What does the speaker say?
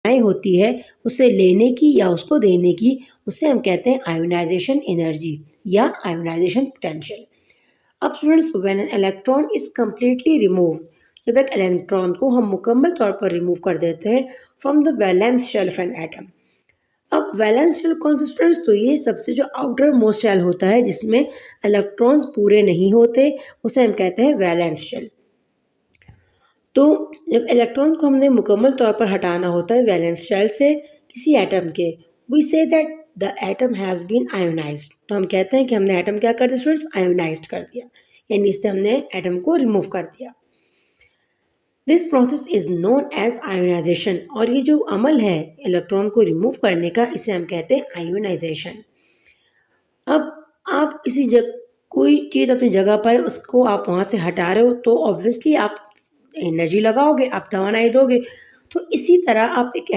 होती है उसे लेने की या उसको देने की, उसे हम कहते हैं आयोनाइजेशन एनर्जी या आयोनाइजेशन पोटेंशियल। अब students, when an electron is completely remove, जब एक इलेक्ट्रॉन को हम मुकम्मल तौर पर रिमूव कर देते हैं from the valence shell of an atom. अब वैलेंस शेल कौन सा स्टूडेंट्स? तो ये सबसे जो आउटर मोस्ट शेल होता है जिसमें इलेक्ट्रॉन्स पूरे नहीं होते, उसे हम कहते हैं वैलेंस शेल। तो जब इलेक्ट्रॉन को हमने मुकम्मल तौर पर हटाना होता है वैलेंस शेल से किसी एटम के, we say that the atom has been ionised. तो हम कहते हैं कि हमने एटम क्या कर दिया स्टूडेंट्स? आयोनाइज्ड कर दिया, यानी इससे हमने एटम को रिमूव कर दिया। This process is known as ionisation, और ये जो अमल है इलेक्ट्रॉन को रिमूव करने का, इसे हम कहते हैं आयोनाइजेशन। अब आप किसी कोई चीज़ अपनी जगह पर उसको आप वहाँ से हटा रहे हो तो ऑब्वियसली आप एनर्जी लगाओगे, आप तवानाई दोगे। तो इसी तरह आप एक